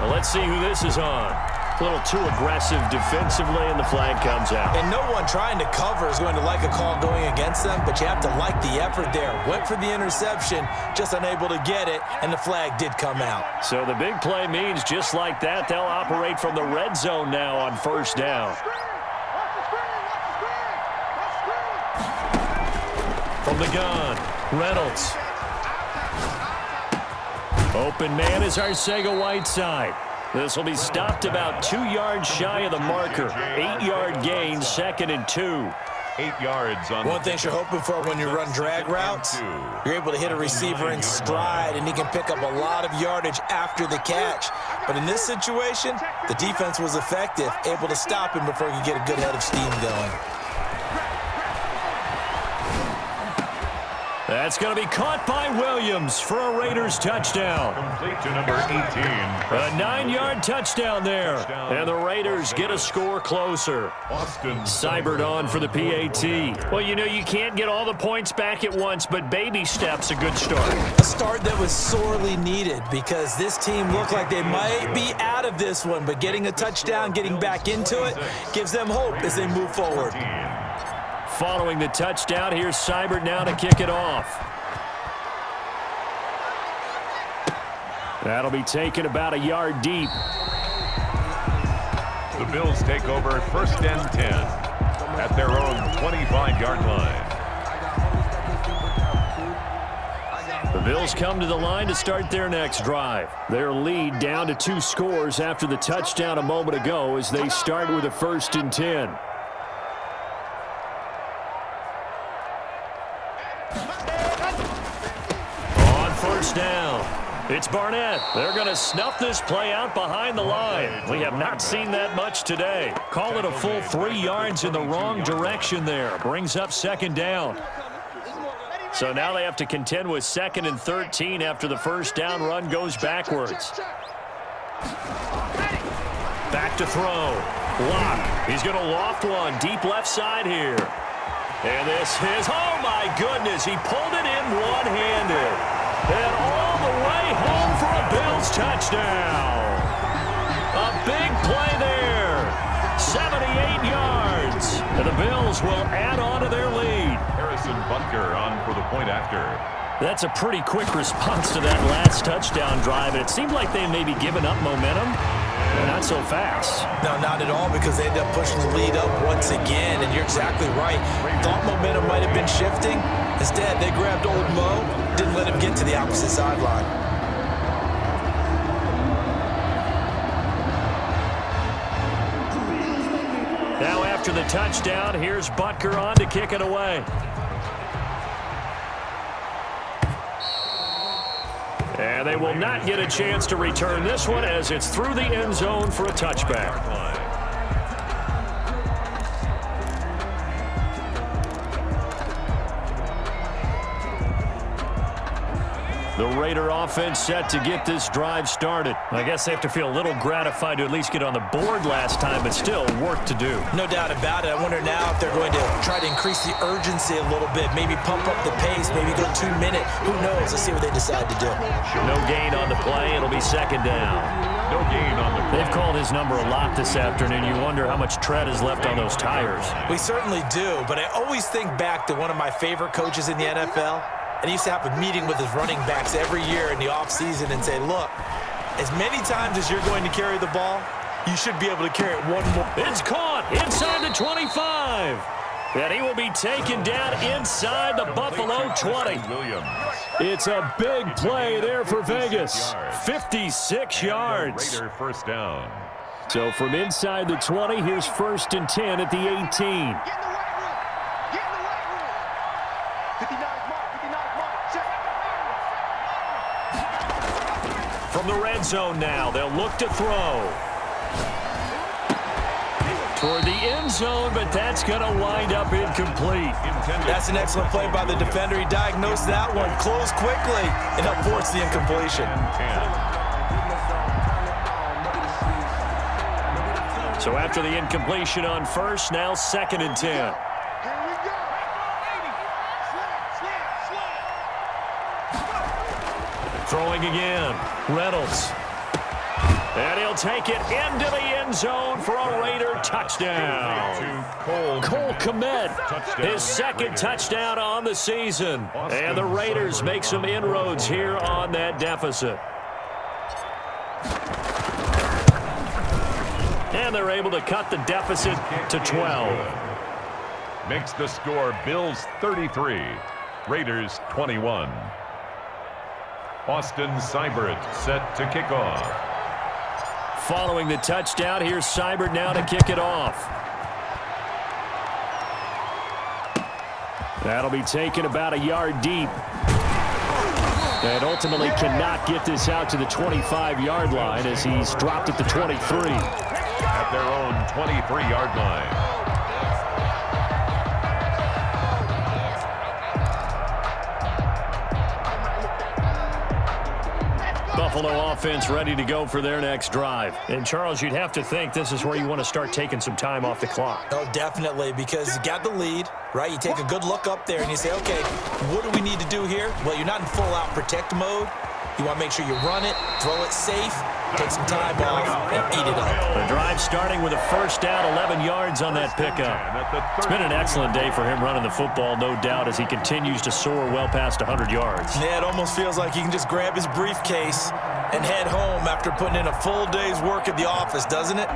S2: Well, let's see who this is on. A little too aggressive defensively, and the flag comes out.
S1: And no one trying to cover is going to like a call going against them, but you have to like the effort there. Went for the interception, just unable to get it, and the flag did come out.
S2: So the big play means just like that, they'll operate from the red zone now on 1st down. From the gun, Reynolds. Open man is Arcega-Whiteside. This will be stopped about 2 yards shy of the marker. 8-yard gain, 2nd and 2.
S3: 8 yards on
S1: one thing you're hoping for when you run drag routes, you're able to hit a receiver in stride, and he can pick up a lot of yardage after the catch. But in this situation, the defense was effective, able to stop him before he could get a good head of steam going.
S2: That's going to be caught by Williams for a Raiders touchdown.
S3: Complete to number 18.
S2: A 9-yard touchdown there. And the Raiders get a score closer.
S3: Austin
S2: Seibert on for the PAT. Well, you know, you can't get all the points back at once, but baby steps a good start.
S1: A start that was sorely needed because this team looked like they might be out of this one, but getting a touchdown, getting back into it, gives them hope as they move forward.
S2: Following the touchdown, here's Seibert now to kick it off. That'll be taken about a yard deep.
S3: The Bills take over 1st and 10 at their own 25-yard line.
S2: The Bills come to the line to start their next drive. Their lead down to 2 scores after the touchdown a moment ago as they start with a 1st and 10. On 1st down, It's Barnett. They're going to snuff this play out behind the line. We have not seen that much today. Call it a full 3 yards in the wrong direction there. Brings up second down. So now they have to contend with 2nd and 13 after the first down run goes backwards. Back to throw. Lock. He's going to loft one deep left side here. And this is, oh my goodness, he pulled it in one-handed. And all the way home for a Bills touchdown. A big play there. 78 yards. And the Bills will add on to their lead.
S3: Harrison Butker on for the point after.
S2: That's a pretty quick response to that last touchdown drive. And it seemed like they may be giving up momentum. But not so fast.
S1: No, not at all, because they ended up pushing the lead up once again, and you're exactly right. Thought momentum might have been shifting. Instead, they grabbed old Mo, didn't let him get to the opposite sideline.
S2: Now after the touchdown, here's Butker on to kick it away. And they will not get a chance to return this one as it's through the end zone for a touchback. The Raider offense set to get this drive started. I guess they have to feel a little gratified to at least get on the board last time, but still work to do.
S1: No doubt about it. I wonder now if they're going to try to increase the urgency a little bit, maybe pump up the pace, maybe go 2-minute. Who knows? Let's see what they decide to do.
S2: No gain on the play. It'll be second down.
S3: No gain on the play.
S2: They've called his number a lot this afternoon. You wonder how much tread is left on those tires.
S1: We certainly do, but I always think back to one of my favorite coaches in the NFL. And he used to have a meeting with his running backs every year in the offseason and say, look, as many times as you're going to carry the ball, you should be able to carry it one more.
S2: It's caught inside the 25. And he will be taken down inside the Buffalo 20. It's a big play there for Vegas. 56 yards.
S3: Raider first down.
S2: So from inside the 20, here's 1st and 10 at the 18.
S4: Get in the right room. Get in the right room. 59 mark. 59 mark. Check.
S2: From the red zone now, they'll look to throw. Toward the end zone, but that's going to wind up incomplete.
S1: That's an excellent play by the defender. He diagnosed that one, closed quickly, and helped force the incompletion.
S2: So after the incompletion on first, now 2nd and 10.
S4: Here we go. Slide.
S2: Throwing again. Reynolds. And he'll take it into the end zone for a Raider touchdown. Cole Kmet, his 2nd touchdown on the season. And the Raiders make some inroads here on that deficit. And they're able to cut the deficit to 12.
S3: Makes the score Bills 33, Raiders 21. Austin Seibert set to kick off.
S2: Following the touchdown, here's Seibert now to kick it off. That'll be taken about a yard deep. And ultimately cannot get this out to the 25-yard line as he's dropped at the 23.
S3: At their own 23-yard line.
S2: Buffalo offense ready to go for their next drive. And, Charles, you'd have to think this is where you want to start taking some time off the clock.
S1: Oh, definitely, because you got the lead, right? You take a good look up there and you say, okay, what do we need to do here? Well, you're not in full-out protect mode. You want to make sure you run it, throw it safe, take some time off, and eat it up.
S2: The drive starting with a first down, 11 yards on that pickup. It's been an excellent day for him running the football, no doubt, as he continues to soar well past 100 yards.
S1: Yeah, it almost feels like he can just grab his briefcase and head home after putting in a full day's work at the office, doesn't it?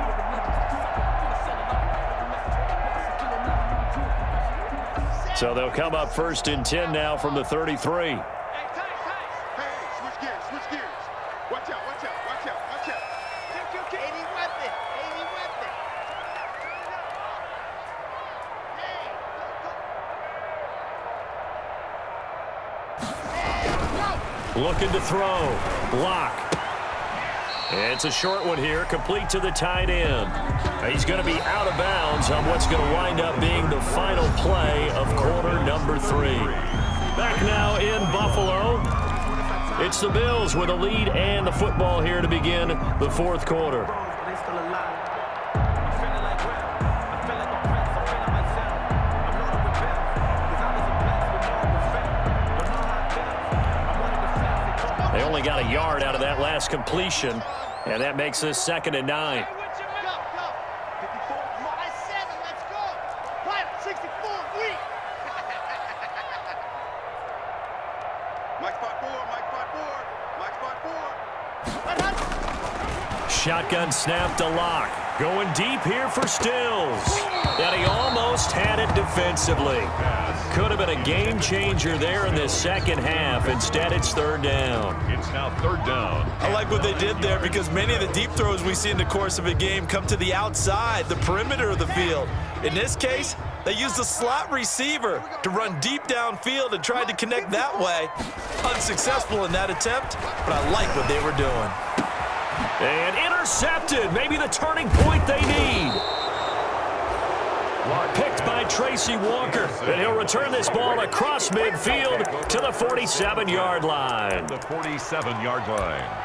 S2: So they'll come up 1st and 10 now from the 33. Looking to throw. Block. And it's a short one here, complete to the tight end. He's going to be out of bounds on what's going to wind up being the final play of quarter number 3. Back now in Buffalo. It's the Bills with a lead and the football here to begin the fourth quarter. They only got a yard out of that last completion, and that makes this 2nd and 9. Shotgun snap to Locke. Going deep here for Stills. And he almost had it defensively. Could have been a game changer there in this second half. Instead, it's 3rd down.
S3: It's now 3rd down.
S1: I like what they did there because many of the deep throws we see in the course of a game come to the outside, the perimeter of the field. In this case, they used the slot receiver to run deep downfield and tried to connect that way. Unsuccessful in that attempt, but I like what they were doing.
S2: And intercepted. Maybe the turning point they need. Picked by Tracy Walker. And he'll return this ball across midfield to the 47-yard line.
S3: The 47-yard line.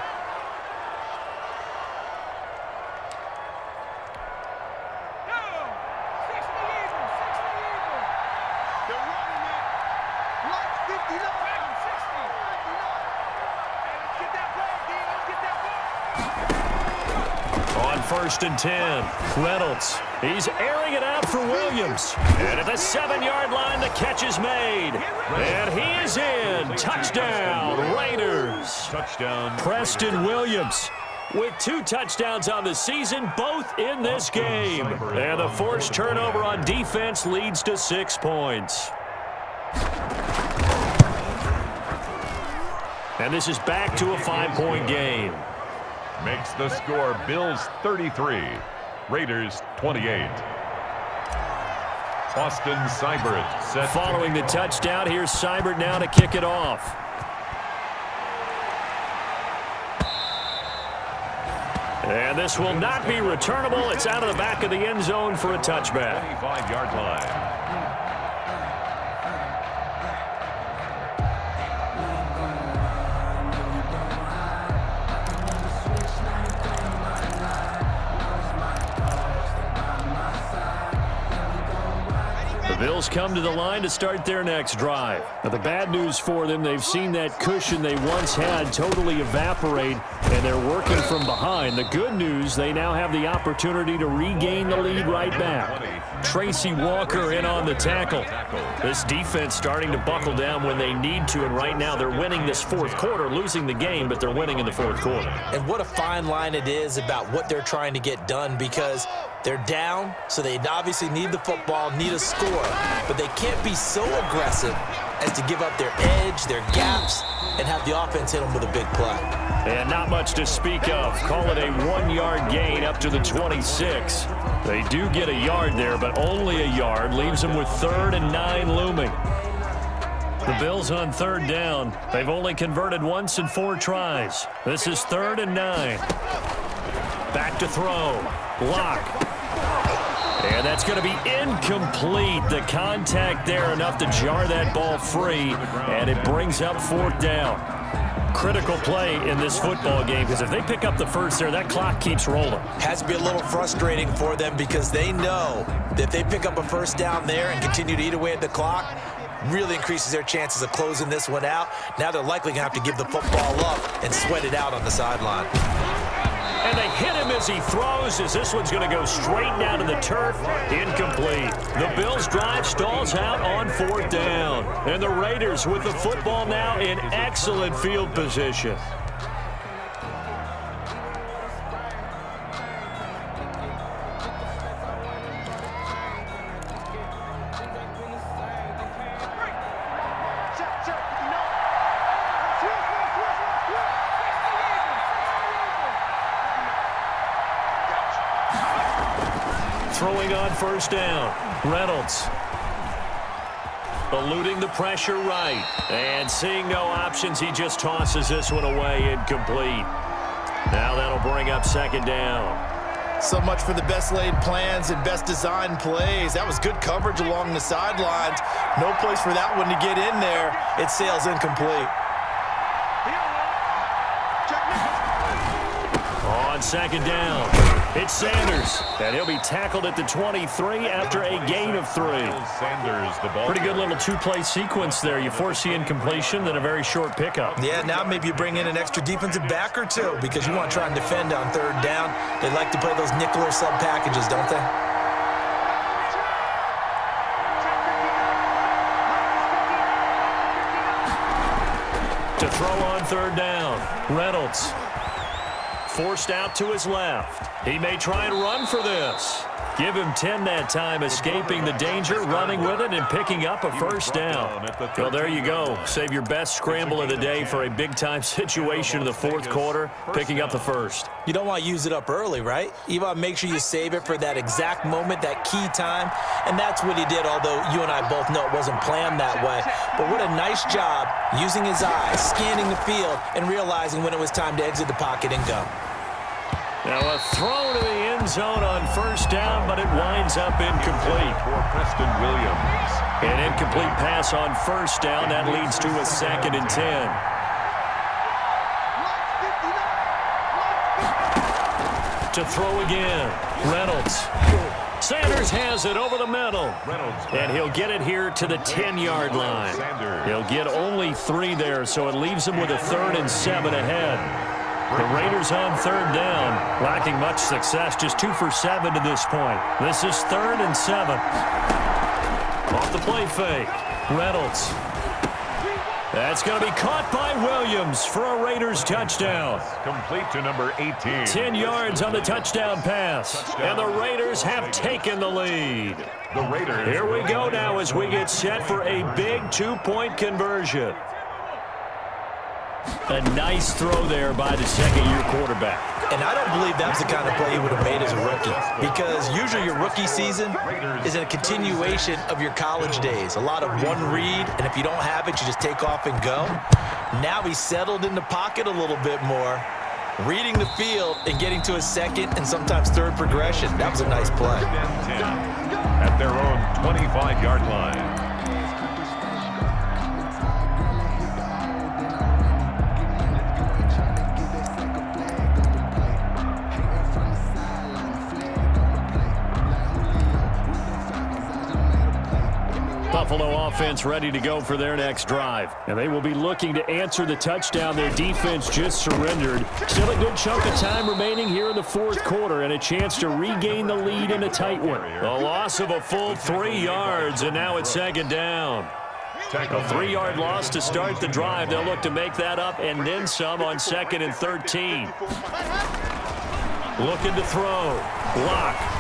S2: On 1st and 10, Reynolds. He's airing it out for Williams. And at the 7-yard line, the catch is made. And he is in. Touchdown, Raiders.
S3: Touchdown.
S2: Preston Williams with 2 touchdowns on the season, both in this game. And the forced turnover on defense leads to 6 points. And this is back to a 5-point game.
S3: Makes the score Bills 33, Raiders 28. Austin Seibert set.
S2: Following the touchdown, here's Seibert now to kick it off. And this will not be returnable. It's out of the back of the end zone for a touchback.
S3: 25-yard line.
S2: The Bills come to the line to start their next drive. Now, the bad news for them, they've seen that cushion they once had totally evaporate, and they're working from behind. The good news, they now have the opportunity to regain the lead right back. Tracy Walker in on the tackle. This defense starting to buckle down when they need to, and right now they're winning this fourth quarter, losing the game, but they're winning in the fourth quarter.
S1: And what a fine line it is about what they're trying to get done, because they're down, so they obviously need the football, need a score, but they can't be so aggressive as to give up their edge, their gaps, and have the offense hit them with a big play.
S2: And not much to speak of. Call it a 1-yard gain up to the 26. They do get a yard there, but only a yard. Leaves them with 3rd and 9 looming. The Bills on 3rd down. They've only converted once in 4 tries. This is 3rd and 9. Back to throw. Block. And that's going to be incomplete. The contact there enough to jar that ball free, and it brings up 4th down. Critical play in this football game, because if they pick up the first there, that clock keeps rolling.
S1: Has to be a little frustrating for them because they know that if they pick up a first down there and continue to eat away at the clock, really increases their chances of closing this one out. Now they're likely going to have to give the football up and sweat it out on the sideline.
S2: And they hit him as he throws, as this one's going to go straight down to the turf. Incomplete. The Bills' drive stalls out on 4th down. And the Raiders with the football now in excellent field position. Throwing on 1st down, Reynolds. eluding the pressure right. And seeing no options, he just tosses this one away incomplete. Now that'll bring up second down.
S1: So much for the best laid plans and best designed plays. That was good coverage along the sidelines. No place for that one to get in there. It sails incomplete.
S2: On second down, it's Sanders, and he'll be tackled at the 23 after a gain of 3.
S3: Sanders, the ball.
S2: Pretty good little two-play sequence there. You force the incompletion, then a very short pickup.
S1: Yeah, now maybe you bring in an extra defensive back or two because you want to try and defend on third down. They like to play those nickel or sub packages, don't they?
S2: To throw on third down, Reynolds. Forced out to his left. He may try and run for this. Give him 10 that time, escaping the danger, running with it, and picking up a first down. Well, there you go. Save your best scramble of the day for a big-time situation in the fourth quarter, picking up the first.
S1: You don't want to use it up early, right? You want to make sure you save it for that exact moment, that key time, and that's what he did, although you and I both know it wasn't planned that way. But what a nice job using his eyes, scanning the field, and realizing when it was time to exit the pocket and go.
S2: Now a throw to the end zone on first down, but it winds up incomplete.
S3: For Preston Williams.
S2: An incomplete pass on first down. That leads to a 2nd and 10. To throw again, Reynolds. Sanders has it over the middle. And he'll get it here to the 10-yard line. He'll get only 3 there, so it leaves him with a 3rd and 7 ahead. The Raiders on third down, lacking much success, just 2 for 7 to this point. This is 3rd and 7. Off the play fake, Reynolds. That's going to be caught by Williams for a Raiders touchdown.
S3: Complete to number 18.
S2: 10 yards on the touchdown pass, and the Raiders have taken the lead.
S3: The Raiders.
S2: Here we go now as we get set for a big 2-point conversion. A nice throw there by the second-year quarterback.
S1: And I don't believe that's the kind of play he would have made as a rookie, because usually your rookie season is a continuation of your college days. A lot of one read, and if you don't have it, you just take off and go. Now he's settled in the pocket a little bit more, reading the field and getting to his second and sometimes third progression. That was a nice play.
S3: At their own 25-yard line.
S2: Buffalo offense ready to go for their next drive. And they will be looking to answer the touchdown their defense just surrendered. Still a good chunk of time remaining here in the fourth quarter and a chance to regain the lead in a tight one. A loss of a full 3 yards, and now it's second down. A 3-yard loss to start the drive. They'll look to make that up and then some on 2nd and 13. Looking to throw. Lock.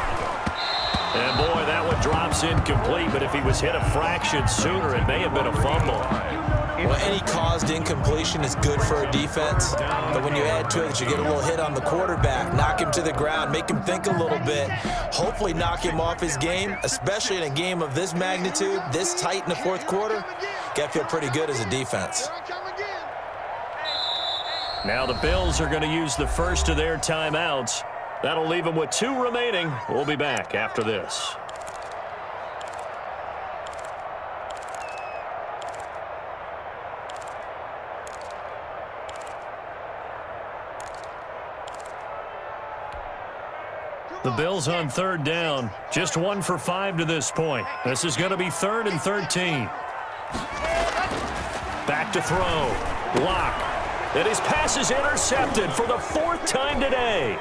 S2: And, boy, that one drops incomplete, but if he was hit a fraction sooner, it may have been a fumble.
S1: Well, any caused incompletion is good for a defense, but when you add to it that you get a little hit on the quarterback, knock him to the ground, make him think a little bit, hopefully knock him off his game, especially in a game of this magnitude, this tight in the fourth quarter, got to feel pretty good as a defense.
S2: Now the Bills are going to use the first of their timeouts. That'll leave them with 2 remaining. We'll be back after this. The Bills on third down. Just 1 for 5 to this point. This is going to be 3rd and 13. Back to throw. Lock. And his pass is intercepted for the 4th time today.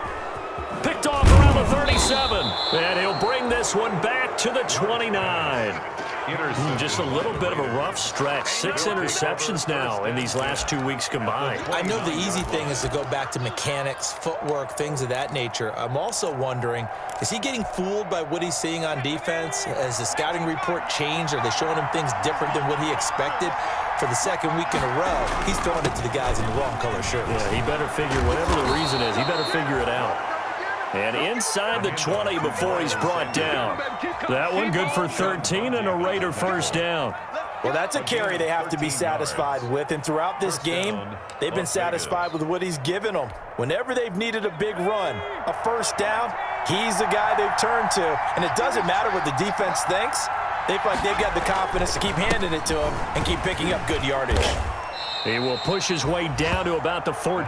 S2: Picked off around the 37. And he'll bring this one back to the 29. Just a little bit of a rough stretch. 6 interceptions now in these last 2 weeks combined.
S1: I know the easy thing is to go back to mechanics, footwork, things of that nature. I'm also wondering, is he getting fooled by what he's seeing on defense? Has the scouting report changed? Are they showing him things different than what he expected? For the 2nd week in a row, he's throwing it to the guys in the wrong color shirts.
S2: Yeah, he better figure, whatever the reason is, he better figure it out. And inside the 20 before he's brought down. That one good for 13 and a Raider first down.
S1: Well, that's a carry they have to be satisfied with, and throughout this game, they've been satisfied with what he's given them. Whenever they've needed a big run, a first down, he's the guy they've turned to, and it doesn't matter what the defense thinks. They feel like they've got the confidence to keep handing it to him and keep picking up good yardage.
S2: He will push his way down to about the 14.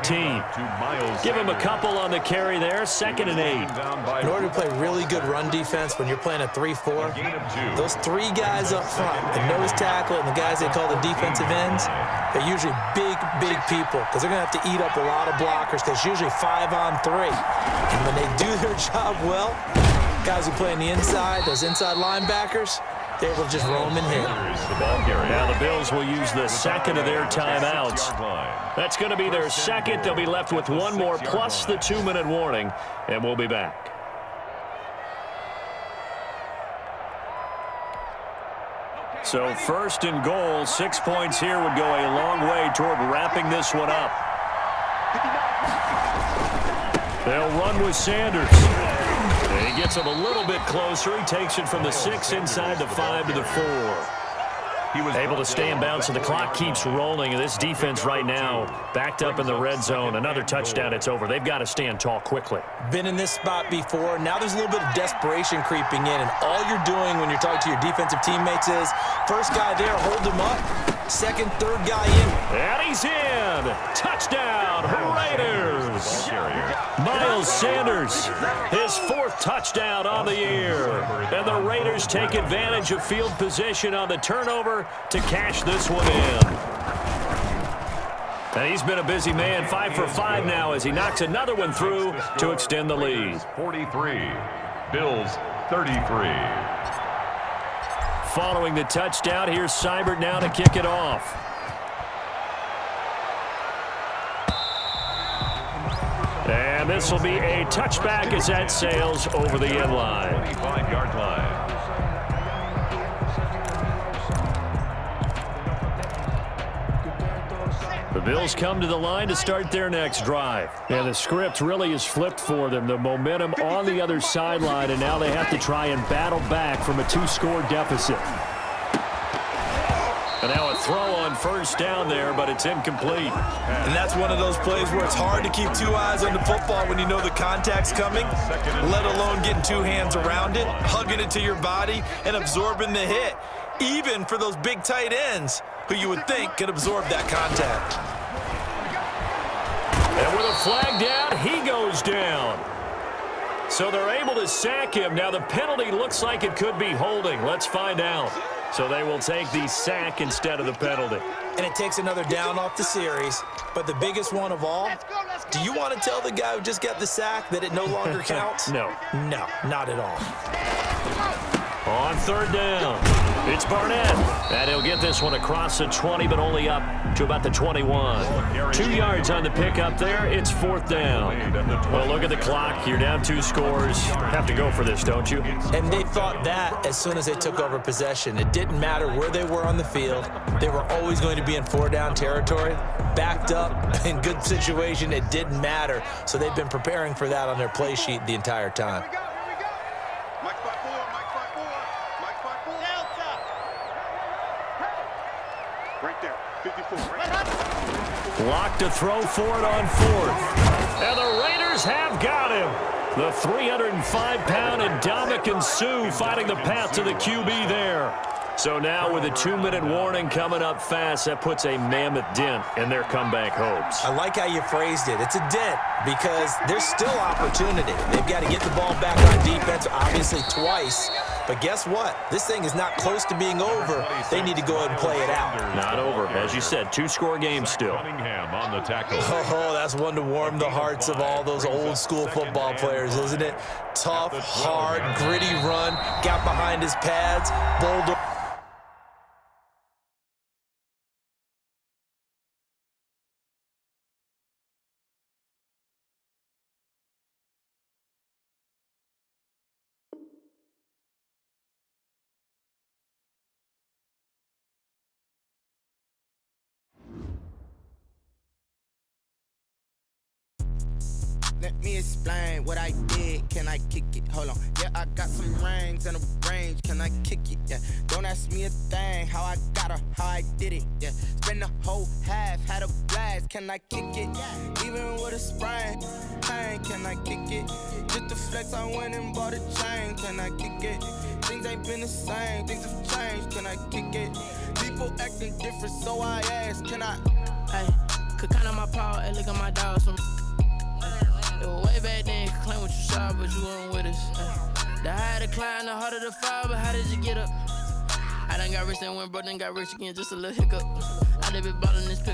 S2: Give him a couple on the carry there, 2nd and 8.
S1: In order to play really good run defense when you're playing a 3-4, those 3 guys up front, the nose tackle and the guys they call the defensive ends, they're usually big people because they're going to have to eat up a lot of blockers because it's usually 5 on 3. And when they do their job well, guys who play on the inside, those inside linebackers, they're able to just roam and hit.
S2: Now the Bills will use the second of their timeouts. That's going to be their second. They'll be left with one more plus the 2-minute warning, and we'll be back. So 1st and goal, 6 points here would go a long way toward wrapping this one up. They'll run with Sanders. And he gets him a little bit closer. He takes it from the 6 inside the 5 to the 4. He was able to stay in bounds, so the clock keeps rolling. And this defense right now backed up in the red zone. Another touchdown, it's over. They've got to stand tall quickly.
S1: Been in this spot before. Now there's a little bit of desperation creeping in. And all you're doing when you're talking to your defensive teammates is, first guy there, hold him up. Second, third guy in.
S2: And he's in. Touchdown, Raiders. Miles Sanders, his 4th touchdown on the year. And the Raiders take advantage of field position on the turnover to cash this one in. And he's been a busy man, 5 for 5 now as he knocks another one through to extend the lead.
S3: 43, Bills 33.
S2: Following the touchdown, here's Seibert now to kick it off. And this will be a touchback as that sails over the end line.
S3: 25-yard line.
S2: The Bills come to the line to start their next drive. And the script really is flipped for them. The momentum on the other sideline, and now they have to try and battle back from a 2-score deficit. And now a throw on first down there, but it's incomplete.
S1: And that's one of those plays where it's hard to keep 2 eyes on the football when you know the contact's coming, let alone getting 2 hands around it, hugging it to your body, and absorbing the hit, even for those big tight ends who you would think could absorb that contact.
S2: And with a flag down, he goes down. So they're able to sack him. Now the penalty looks like it could be holding. Let's find out. So they will take the sack instead of the penalty.
S1: And it takes another down off the series. But the biggest one of all, do you want to tell the guy who just got the sack that it no longer counts?
S2: No.
S1: No, not at all.
S2: On 3rd down, it's Barnett. And he'll get this one across the 20, but only up to about the 21. 2 yards on the pickup there. It's 4th down. Well, look at the clock. You're down 2 scores. Have to go for this, don't you?
S1: And they thought that as soon as they took over possession. It didn't matter where they were on the field. They were always going to be in 4-down territory. Backed up, in good situation, it didn't matter. So they've been preparing for that on their play sheet the entire time.
S4: Right there, 54.
S2: Locked to throw for it on 4th. And the Raiders have got him. The 305-pound Ndamukong Suh fighting the path to the QB there. So now with a 2-minute warning coming up fast, that puts a mammoth dent in their comeback hopes.
S1: I like how you phrased it. It's a dent because there's still opportunity. They've got to get the ball back on defense, obviously twice. But guess what? This thing is not close to being over. They need to go ahead and play it out.
S2: Not over. As you said, 2-score game still.
S3: Cunningham on the tackle.
S1: Oh, that's one to warm the hearts of all those old-school football players, isn't it? Tough, hard, gritty run, got behind his pads, bowled.
S5: Let me explain what I did. Can I kick it? Hold on. Yeah, I got some rings and a range. Can I kick it? Yeah. Don't ask me a thing. How I got her, how I did it. Yeah. Spend the whole half, had a blast. Can I kick it? Even with a sprain, pain. Can I kick it? Just to flex, I went and bought a chain. Can I kick it? Things ain't been the same. Things have changed. Can I kick it? People acting different, so I ask. Can I?
S6: Hey, could count on my power. Hey, look at my dogs. It was way back then, could claim what you saw, but you weren't with us. The higher the climb, the harder the fall, but how did you get up? I done got rich and went broke, then got rich again, just a little hiccup. I done been ballin' this pick.